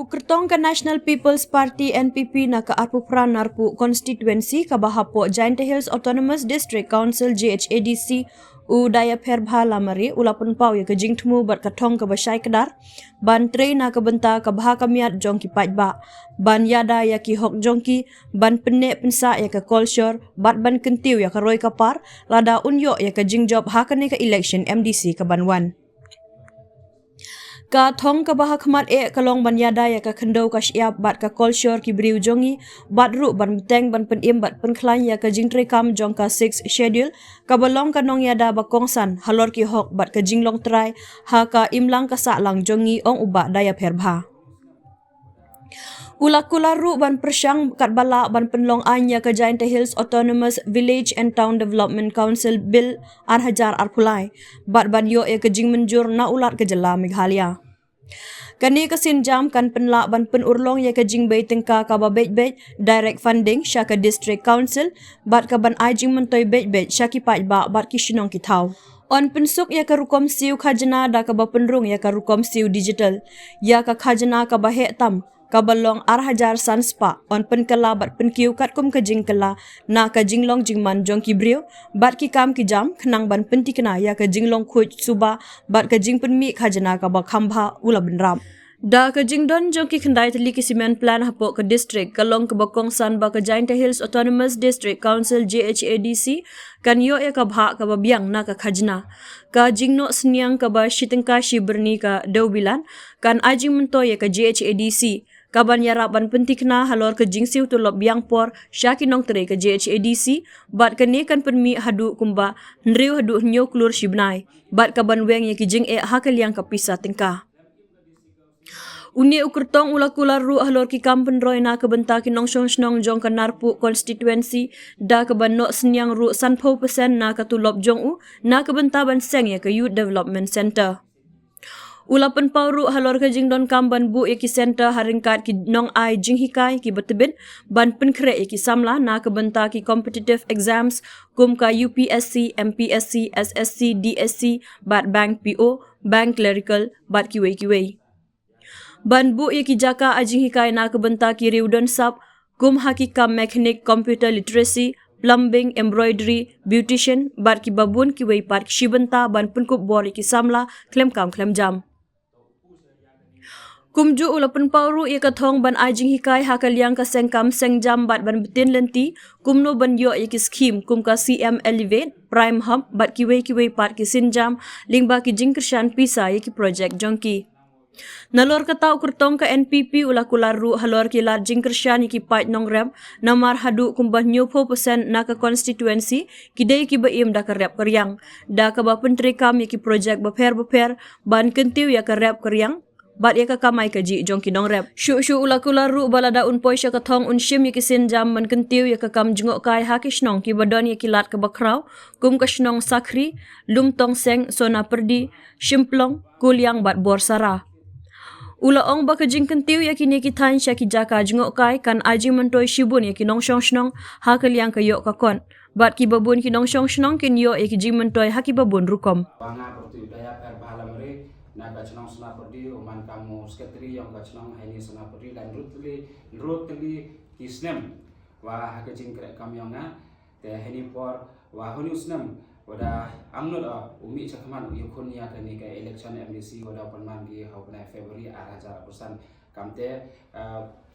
Kertong ke National People's Party NPP na ke arpu peran arpu konstituensi ke bahapo Giant Hills Autonomous District Council GHADC daya perbha lamari ulapun pau ya ke jingtmu bat katong ke basyai kedar ban tre na ke benta ke baha kamiat jongki pajba ban yada ya ki hok jongki ban penek pensa ya ke kolshor bat ban kentiu ya ke roy kapar lada unyo ya ke jingjob hakane ke election MDC ke banwan ka thong ka baha khmat kalong ban yada ya ka khendau ka syap bat ka kolshor ki briu jongi bat ru ban teng ban penim bat penklan ya ka jingtre kam jong ka 6 schedule ka balong ka nong yada ba kongsan halor ki hok bat ka jinglong trai ha ka imlang ka sa lang jongi ong uba daya perbha Ula ru ban persyang kat bala ban penlong anya ke Giant Hills Autonomous Village and Town Development Council Bill Arhajar Arpulai bat ban yo ke jing menjur na ulat ke jela Meghalaya. Kani kesin jam kan penlak ban penurlong ya ke jing bay tengka ka ba bet direct funding syaka district council bat ka ban ai jing mentoy bet syaki pat ba bat ki shinong ki thau. On pensuk ya ka rukom siu khajana da ka ba penrung ya ka rukom siu digital ya ka khajana ka ba he tam kabalong Arhajar Sanspa on penkala bat penkiu kat kum ke jingkala na ka jinglong jingman jong ki brio bat ki kam ki jam khnang ban penti kena ya ka jinglong khuj suba bat ka jing penmi khajana ka ba khambha ula benram da ka jingdon jong ki khandai tali ki cement plan hapo ka district kalong ka bakong san ba ka Giant Hills Autonomous District Council GHADC kan yo ya ka bha ka ba biang na ka khajna ka jingno sniang ka ba shitengka shiberni ka daubilan kan ajing mento ya ka GHADC kaban yaraban pentikna halor ke jingsiu tulop biang por syaki nong tere ke GHADC bat kene kan penmi hadu kumba nriu hadu nyo klur shibnai bat kaban weng ye ki jing hakal yang kapisa tengka Uni ukurtong ula ru halor ki kampen roy na kebenta ki nong snong jong kanarpu konstituensi da keban no senyang ru sanpo persen na katulop jong na kebenta ban seng ya ke Youth Development Center Ulapan pauru halor ke jingdon kamban bu ki center haringkat ki nong ai jinghikai ki betebin ban penkre ki samla na kebenta ki competitive exams kum ka UPSC, MPSC, SSC, DSC, bat bank PO, bank clerical, bat kiwei. Ban bu ki jaka ajinghikai na kebenta ki riudon sub kum hakika mechanic computer literacy, plumbing, embroidery, beautician, bat ki babun kiwei pat ki shibenta ban penkup bor ki samla klem jam. Kumju ulapan pauru ia kathong ban ajing hikai hakal yang ka sengkam sengjam bat ban betin lenti kumno ban yo iki skim kum ka CM Elevate Prime Hub bat kiwei pat ki sinjam lingba ki jingkershan pisa iki project jongki Nalor kata ukurtong ka NPP ulu halor ki lar jingkershan iki pat nongrem namar hadu kumbah nyopo persen na ka konstituensi kidai ki baim da ka rep karyang da ka ba pentri kam iki project beper ban kentiu ya ka rep karyang bat ya ka kamai ka ji jong kinong rep shu ula ru balada unpoi sya ka thong unshim ya kisin jam man kentiu ya ka kam jingok kai hakishnong ki badon ya kilat ka bakrau kum ka shnong sakri lumtong seng sona perdi shimplong kulyang bat borsara ula ong ba ka jing kentiu ya kini ki than sya ki jaka jingok kai kan aji mentoi shibun ya kinong shnong hakal yang ka yok ka kon bat ki babun kinong shnong kin yo ya ki jing mentoi haki babun rukom na kachnong senapodi uman kamu sekretari yang kachnong ini senapodi dan rutli kisnem wa hakajing krek kamyonga te heni por wa honi usnem wada amnud umi chakman yukun ya kani ka election MDC wada panman gi hokna February 2000 kamte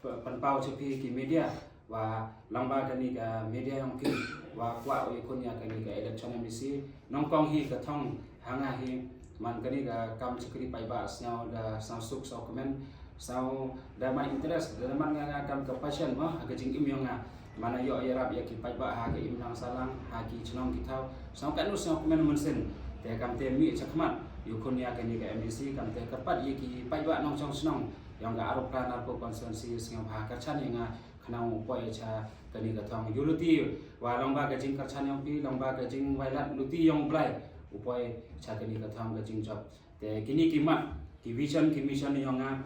panpau chepi ki media wa lamba kani ka media yang ki wa kwa yukun ya kani ka election MDC nongkong hi kathong hanga hi man kani ka kam chakri paiba asnyao da sansuk sau komen sau da mai interest da man nga kam ka passion ma aga jing imyonga mana yo yarab ya ki paiba ha ka imnang salang ha ki chnong ki thau sau kanu sau komen munsin te kam te mi chakmat yukun ya kani ka MDC kam te kapat ye ki paiba nong chong snong yang ga arop kan arpo konsensi sing ha ka chan nga khanau poi cha kani ka thong yuluti wa longba ka jing ka chan yong pi longba ka jing wailat luti yong blai upay chakani katham ka jingjob te kini kimat ki vision ki mission yonga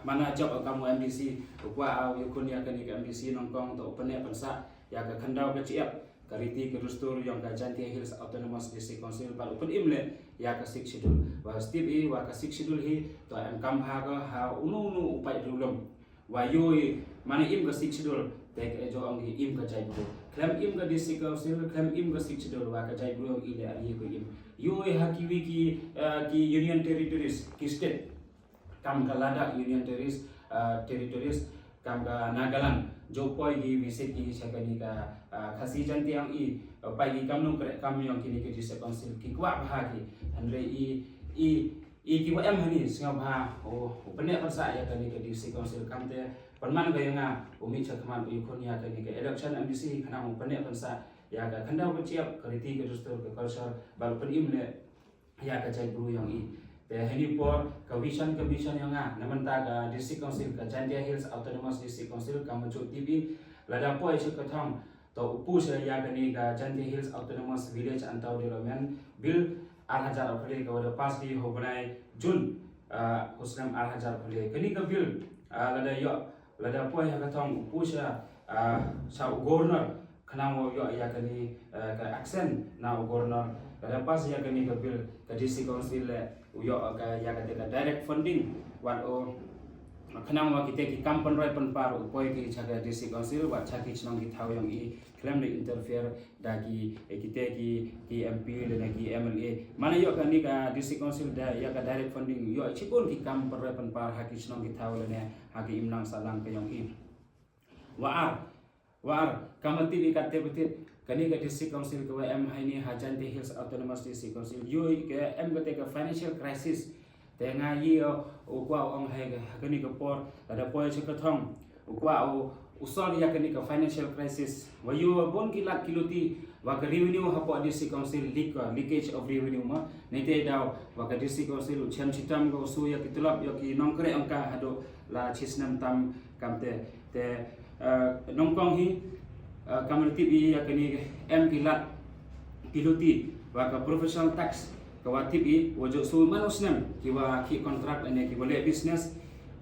mana job kamu MDC upwa yukun ya kani ka MDC nongkong to open ya pansa ya ka khandau ka chiap kariti kedustur yang ka Jantia Hills Autonomous District Council bal upun imle ya ka sik schedule wa step i wa ka sik schedule hi to am kam ha ka ha unu upai dulum wa yoi mane im ka sik schedule te ka jo ang hi im ka jai bu klem im ka district council klem im ka sik schedule wa ka jai bu ile ari ko im yoi ha ki ki union territories ki state kam ka Ladakh union territories kam ka Nagaland jo poi gi visit ki sakani ka khasi Jantia ang i pai gi kam nong kam yang kini ke district council ki kwa bha ki hanre i ki wa em hani singa bha o pene pansa ya kani ke district council kam te panman ga yanga umi chakman u khon ya kani ke election MDC khana mo pene pansa ya ga khandau ke chiap kariti ke dostor ke culture bal pen imle ya ka chai bru yang i te hani por commission yang namanta ka district council ka Jantia Hills Autonomous District Council kam chu TV lada poi chu ka thang to upu se ya kani ka Jantia Hills Autonomous Village and Town Development Bill 8000 khole ka wada pass di ho banai Jun husnam 8000 khole kani ka bill lada poi ha ka thang upu se sa governor khanamo yo ya kani ka accent na governor lada pass ya kani ka bill ka district council uyo ka ya ka direct funding wan o khanang wa kite ki kampan rai pan par upoi ki chaga district council wa chaki chnong ki thau yang i claim le interfere da ki kite ki MP le na ki MLA mana yo ka ni ka district council da ya ka direct funding yo chipon ki kampan rai pan par ha ki chnong ki thau le ne ha ki imnang salang ka yang i war kamati bi katte betit kani ka district council ka em haini ha Jantia Hills Autonomous District Council yoi ka em ka te ka financial crisis te nga yi o kwa ong hai kani ka por ada poi che ka thong o kwa o usol ya kani ka financial crisis wa yu bon ki lak kiloti wa ka revenue ha po district council leakage of revenue ma nei te daw wa ka district council chem chitam go su ya kitulap yo ki nong kre angka hado la chisnam tam kamte te nongkong hi community bi ya kani em kilat piloti wa ka professional tax ka wa tibi wojo su manusnem ki wa ki contract ane ki boleh business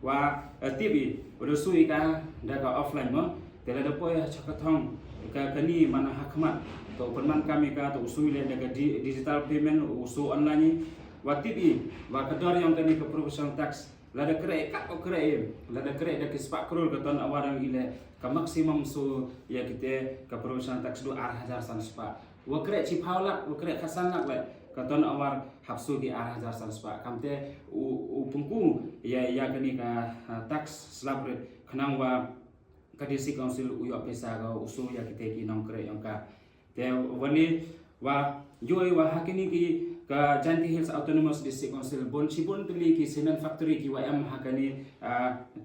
wa tibi wodo su ika da ka offline mo tela da poy chakathong ka kani mana hakmat to perman kami ka to usu le da digital payment usu online wa tibi wa kador yang kani ka professional tax lada kre kat ko kre lada kre da ki spak krol ka ton awarang ile ka maksimum su ya kite ka professional tax do 8000 san spa wa kre chi phawlak wa kre khasan lak le ka ton awar hapsu ki 8000 san spa kamte u pungku ya kani ka tax slab rate khanang wa ka district council u yo pesa ga usu ya kite ki nong kre yang ka te wani wa yoi wa hakini ki ka Jantia Hills Autonomous District Council bon chibon tuli ki cement factory ki wa em hakani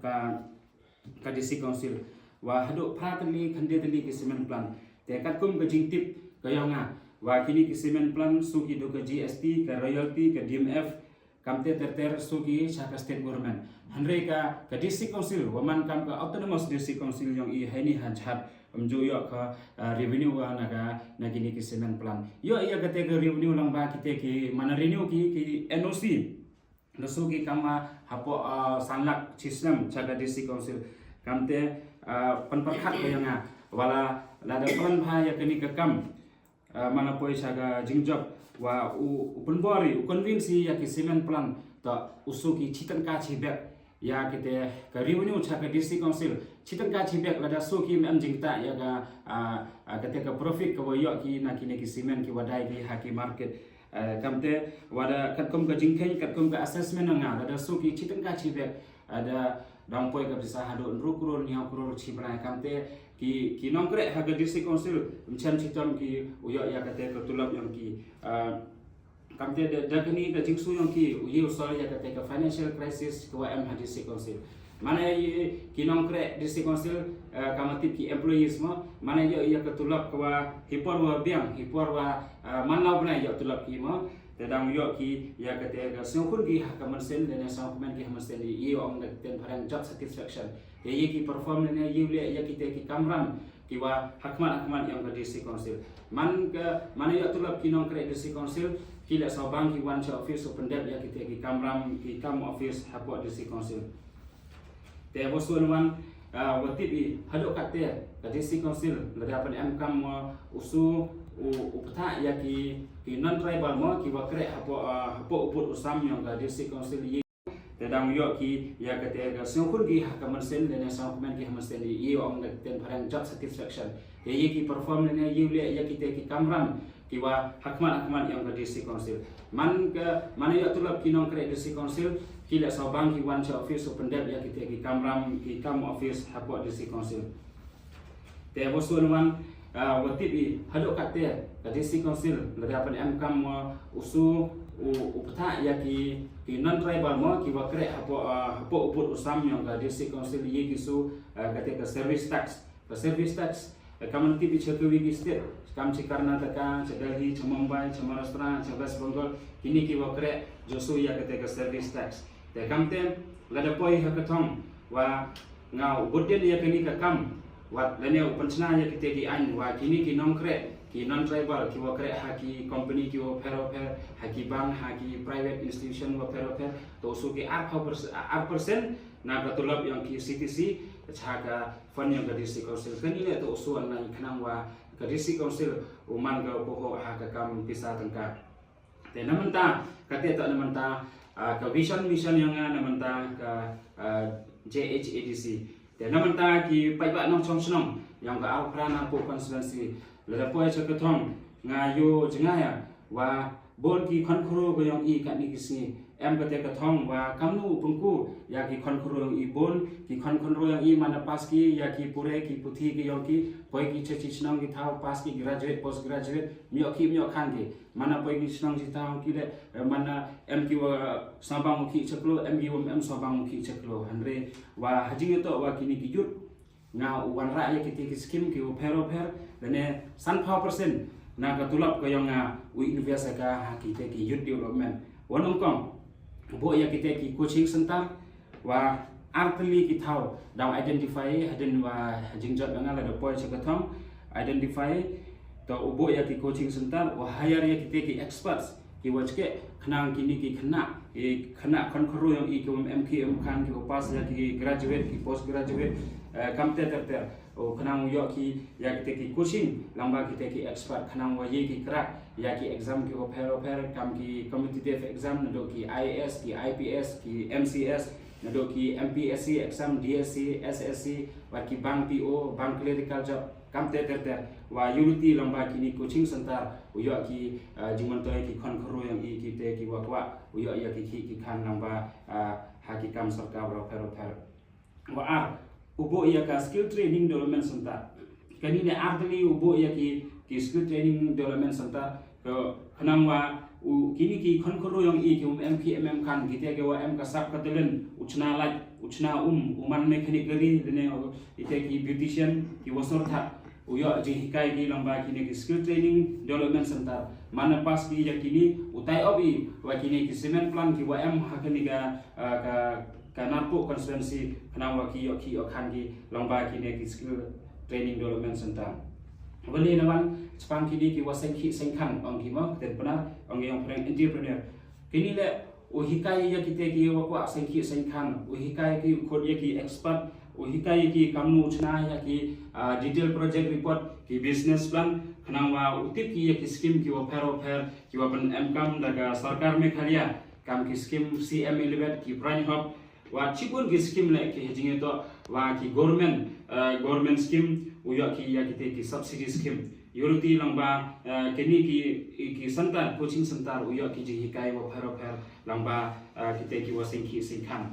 ka district council wa hado pratli khande tuli ki cement plant te katkum ka jingtip ka yanga wa kini ki cement plant su ki do ka GST ka royalty ka DMF kamte ter su ki saka state government hanre ka district council wa man kam ka autonomous district council yang i haini hanjat amjo yo ka revenue wa naga nagini ki cement plant yo iya kate ka revenue lang ba kite ki mana renew ki NOC nasu ki kama hapo sanlak system chaga district council kamte panparkhat ko yang wala lada plan bha ya kini ka kam mana poi chaga jingjob wa upenbori convince ya ki cement plant ta usuki chitan ka chibek ya kite ka revenue chaga district council chitan ka chibek lada suki mem jingta ya ga kate ka profit ka yo ki na kini ki cement ki wadai ki haki market kamte wada katkom ka jingkai katkom ka assessment nga lada suki chitan ka chibek ada dampoi ka bisa hado nrukrul nya krul chibrai kamte ki nongkre haga district council mchan chitam ki uyo ya kate ka tulap yang ki kamte dagni ka jingsu yang ki uyo usal ya kate ka financial crisis ko em district council mana ki nongkre district council kamatip ki employees mo mana yo ya ka tulap kwa hipor wa biang hipor wa manau bna yo tulap ki mo tedang yo ki ya kate ka sungkun ki hakaman sen dan sangkumen ki hamasen ye ong ten parang job satisfaction ye ki perform ne ye le ya kite ki kamram ki wa hakman yang ka district council mana yo tulap ki nongkre district council ki la sabang ki one office open dep ya kite ki kamram ki kam office hapo district council te bosuan watip I hadok kate ka district council ladapan MKam usu upta ya ki non tribal mo ki wakre hapo uput usam yang ka district council tedang yo ki ya kate ga sungkun ki hakaman sen dan sangkumen ki hamasen I ong ten parang job satisfaction ya ki perform ne yule ya kita ki kamram ki wa hakman yang ka district council mana yo tulap ki non kre district council kila sabang ki one office open dep ya kita ki kamram ki kam office hapo district council te bosun wan watip I hadok kate ka district council ladapan MKam usu upta ya ki non tribal mo ki wakre hapo uput usam yang ka district council ye kisu kate ka service tax community bi chakwi ki state kam chi Karnataka Delhi Mumbai Maharashtra West Bengal kini ki wakre josu ya kate ka service tax te kamte ladapoi hakathong wa ngau budden ya kini ka kam wat lane upanchna ya kite ki an wa kini ki nongkre ki non tribal ki wakre haki company ki phero haki bank haki private institution wa phero to su ki 8% na katulab yang ki CTC chaga fund yang ka district council kani le to su an khanang wa ka district council uman ga poho ha ka kam pisa tangka te namanta kate ta namanta ka vision yang namanta ka JHADC te namanta ki paiba nong chong snong yang ka alprana po constituency ladapoi chakathong ngayo jengaya wa bon ki khonkhoro go yang I kani kisi em kate kathong wa kamnu pungku ya ki khonkhoro yang I bon ki khonkhoro yang I mana pas ki ya ki pure ki puthi ki yang ki poi ki chechi snong ki thau pas ki graduate post graduate myo khan ki mana poi ki snong ji thau ki le mana em ki wa sabang ki chaklo em ki em sabang ki chaklo hanre wa hajing to wa kini ki yut nga wan ra ya ki skim ki phero dane sanpha persen na katulap ko yang invest ka kita ki youth development wanong kong bo ya kita ki coaching center wa artli ki thau daw identify hadin wa jingjot nga la deploy chakathom identify to bo ya ki coaching center wa hire ya kita ki experts ki wachke khnang kini ki khana khonkhoro yang I kum MKM khan ki pas ya ki graduate ki post graduate kamte terter khanang yo ki ya kita ki coaching lamba kita ki expert khanang wa ye ki crack ya ki exam ki phero kam ki competitive exam do ki IAS ki IPS ki MCS do ki MPSC exam DSC SSC wa ki bank PO bank clerical job kamte terter wa unity lamba kini coaching center uyo ki jimantoi ki khonkhoro yang I kita ki wakwa uyo ya ki khan lamba hakikam sarkar phero wa ubo ya ka skill training development center kani ne ardli ubo ya ki skill training development center ko khanangwa kini ki khonkhoro yang I ki MKM khan gite ke wa M ka sap katelen uchna laj uchna uman mechanic gari dene ite ki beautician ki wasor tha uyo ji hikai ki lamba kini ki skill training development center mana pas ki ya kini utai obi wa kini ki cement plan ki wa M hakani ka narpo constituency kanawa ki khan ki lomba kini ki skill training development center wali nawan spang kini ki wasengki sengkhan ong ki mo ten benar ong yang prank entrepreneur kini le uhikai ya kita ki wa sengki sengkhan uhikai ki khod ya ki expert uhikai ki kamu chna ya ki detail project report ki business plan kanawa utip ki ya ki scheme ki wa phero ki wa ban MKam daga sarkar meghalaya kam ki scheme CM11 ki prime hub wa chipun ki scheme le ki hejing to wa ki government scheme uyo ki ya kita ki subsidy scheme yurti lamba kini ki center coaching center uyo ki ji hikai wa phero lamba kita ki wasengki singkhan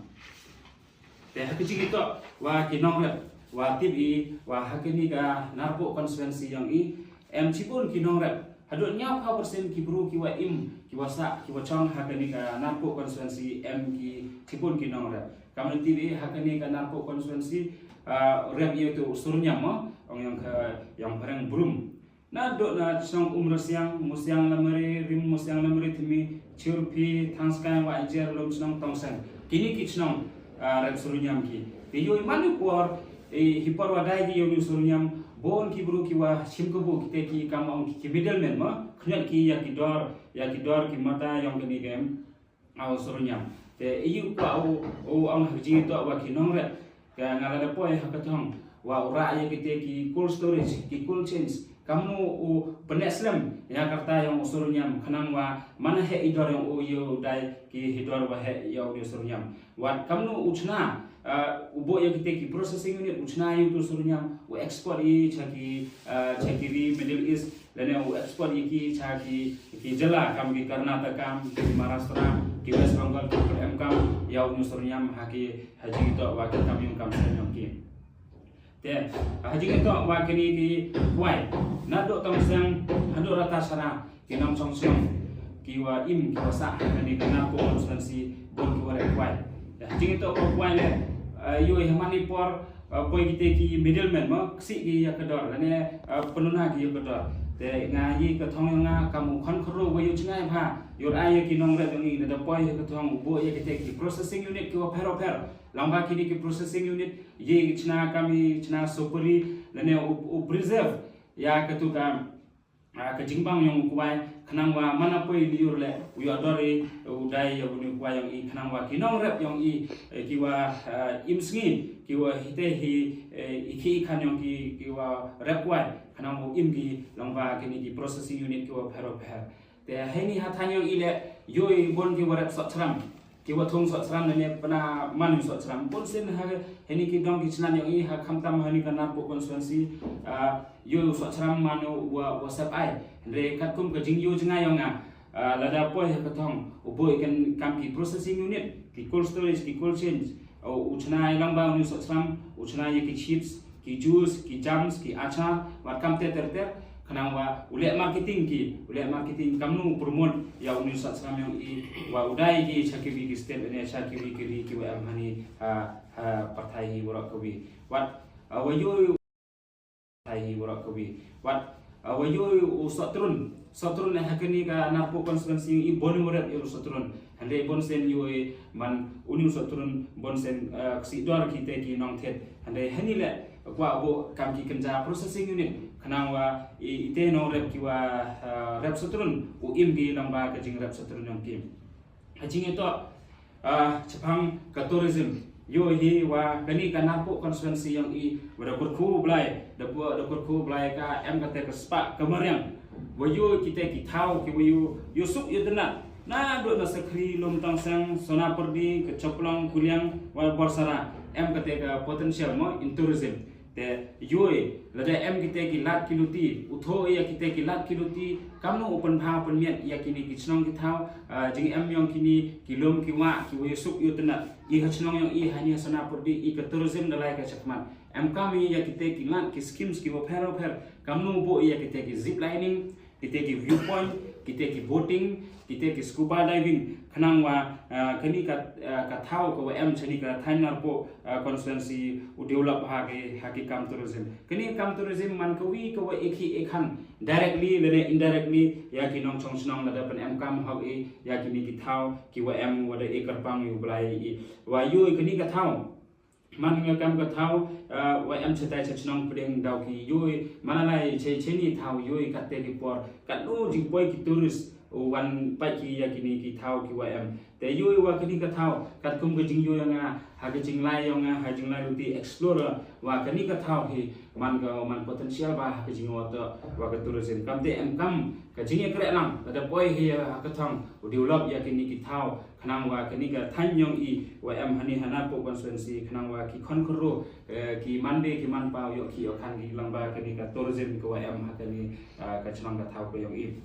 te hakiji to wa ki nong wa tibi wa hakini ka narpo constituency yang I em chipun ki nong hadut nya pa persen ki bru ki wa ki wasa ki wachang hakani ka narpo constituency M ki chipun ki nong community bi hakani ka narpo constituency rep itu surnya mo ong yang parang brum na do na song musyang lamari timi churpi thangskai wa jer lom snong tongsan kini ki snong rep surnyam ki tiyo manu por hipar wa dai di yo surnyam bon ki bru ki wa simkubu kite ki kamong ki middleman ma khnet ki ya ki dor ki mata yang kini game au surnyam te iu pa o ang haji to wa ki nong re ka ngala poi hakatong wa ura ya kita ki cold storage ki cold chains kamu u peneslam ya karta yang usurnyam kanang wa mana he idor yang u yo dai ki hidor wa he yo usurnyam wa kamu uchna ubo ya kita ki processing unit uchna yu usurnyam u export i chaki chakiri Middle East lene u export ki chaki ki jala kam ki Karnataka ki Maharashtra ki West Bengal ki MKam ya usurnyam haki haji to wa kam yung kam senyam ki te haji to wa kini ki kuai na do tong sang hando rata sana ki nam song song ki wa im ki wasa ni kana ko substansi bon ki wa kuai haji to ko kuai le yo hemani por poi kite ki middleman mo si ki ya kedor lane penuna ki ya kedor te ngayi ka thong nga kamu khon khro wa yu chngai pha yor ay ki nong re dong da poi ka thong bo ye kite ki processing unit ki wa phero lamba kini ki processing unit ye chna kami chna sopuri lane u preserve ya ketuka ka jingbang yang kuai khanang wa mana poi liur le u adore udai ya buni kuai yang i khanang wa kinong rep yang i ki wa imsngi ki wa hite hi iki khan yang ki wa rep kuai khanang u imgi lamba kini ki processing unit ki wa phero te heni hathang yang ile yoi bon ki wa rep sotram ki wa thong sotram ne pana manu sotram bon sen ha heni ki dong ki chnan yang i ha khamtam hani kana po constituency yo sotram manu wa whatsapp ai re katum ka jing yo jnga yang lada poi ha kathong ubo ikan kam ki processing unit ki cold storage ki cold chains uchna lamba uni sotram uchna ye ki chips ki juice ki jams ki acha wa kam ter kanang wa ule marketing kamu promote ya uni sotram yang i wa udai ki chakiri ki state ne chakiri ki wa amhani partai borak kawi wat wayo tai borak kawi wat wayo sotrun ne hakani ka napo constituency i bonu morat yo sotrun hande bonsen yo man uni sotrun bonsen si dor kite ki nong thet hande hanile kwa bo kam ki kenja processing unit kanang wa ite no rep ki wa rep sotrun u imgi lamba ka jing rep sotrun yong kim hajing itu Jepang ka tourism yo hi wa kani ka napo constituency yang i wada kurku blai dapur ku blai ka em ka te ka spa kamariang wa yo kita ki thau ki yo sup yo dena na do na sakri lom tang sang Sonaperdi ke Coplong Kuliang wa Borsara em ka te ka potential mo in tourism te yoi lada em kita ki lat kiluti utho ya kita ki lat kiluti kamu open pha open miat ya kini ki chnong ki thau jing em yong kini kilom ki wa ki we sup yu tena i chnong yong i hani Sonaperdi i ka tourism dalai ka chakman em kami ya kita ki lat ki schemes ki wo phero kamu bo ya kita ki zip lining kita ki viewpoint kita ki boating kita ki scuba diving khanang wa kani ka thau ko em chani ka thainar po constituency u develop ha ki kam tourism kani kam tourism man ko wi ko ekhi ekhan directly lene indirectly ya ki nong chong snong la pen em kam ha e ya ki ni ki thau ki wa em wa de ekar pang yu blai wa yu kani ka thau man nga kam ka thau wa em chetai chnong pdeng dau ki yu mana lai cheni thau yu ka te ki por ka lu jing poi ki tourist wan pai ki ya kini ki thau ki wa em te yu wa kini ka thau kat kum ka jing yu nga ha ka jing lai yo nga ha jing lai luti explore wa kini ka thau hi man potential ba ha ka jing wa to wa ka tourism kam te em kam ka jing kre nam da poi hi ha ka thang develop ya kini ki thau khanang wa kini ka than yong i wa em hani hana po constituency khanang wa ki khon khro ki mande ki man pa yo ki khan ki lamba kini ka tourism ko wa em ha kini ka chnang ka thau ko yong i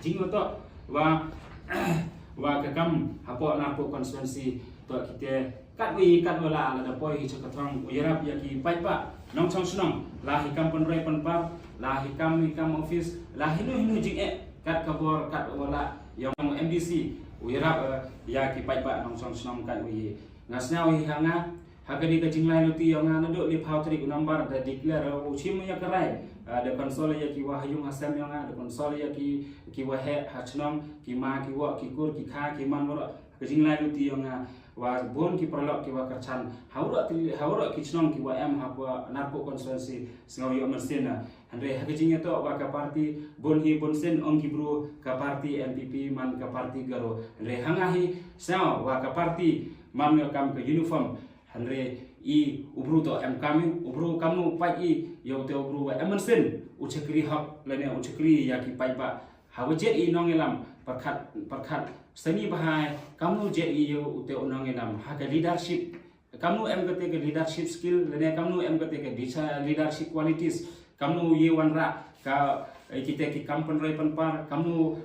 jing to wa ka kam hapo na po constituency to kite kat wala la da poi hi chaka thang uyarap ya ki pai pa nong chong snong la hi kam pon rai pon pa la hi kam office la hinu jing kat kabor kat wala yang MDC uyarap ya ki pai pa nong chong snong kat wi ngasna wi hanga hakani ka jinglai luti yang na do li phau tri number da declare u chim ya karai da konsol ya ki wa hayung asam yang da konsol ya ki wa he hachnong ki ma ki wa ki kur ki kha ki man ro ka jinglai luti yang wa bon ki prolog ki wa karchan haura ki chnong ki wa em ha wa narpo constituency singaw yo mersena andre ha jing to wa ka party bon hi bon sen ong ki bro ka party MPP man ka party garo andre hanga hi sa wa ka party man kam ka uniform Andre i ubru to kami ubru kamu pai i yo te ubru emerson uchakri hak lene uchakri ya ki pai ba hawajet i nongelam perkat seni bahai kamu jet i yo te nongelam ha ke leadership kamu kate ke leadership skill lene kamu kate ke leadership qualities kamu ye wanra ka kita ki kampung rai panpar kamu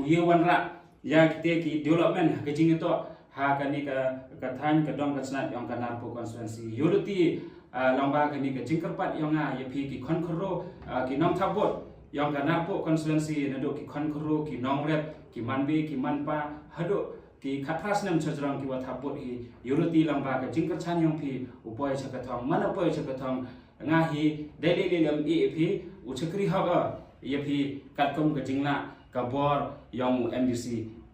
ye wanra ya kita ki development ke jing itu ha kani ka than ka dong ka snat yang ka narpo constituency unity lamba kani ka jingkerpat yang ya pi ki khonkro ki nong thabot yang ka narpo constituency nado ki khonkro ki nongrep ki manbe ki manpa hado ki khatras nam chajrang ki wa thabot hi unity lamba ka jingkerchan yang pi upoy chakathong manapoy chakathong nga hi daily lam e pi uchakri haga ya pi katkom ka jingna ka bor yang MDC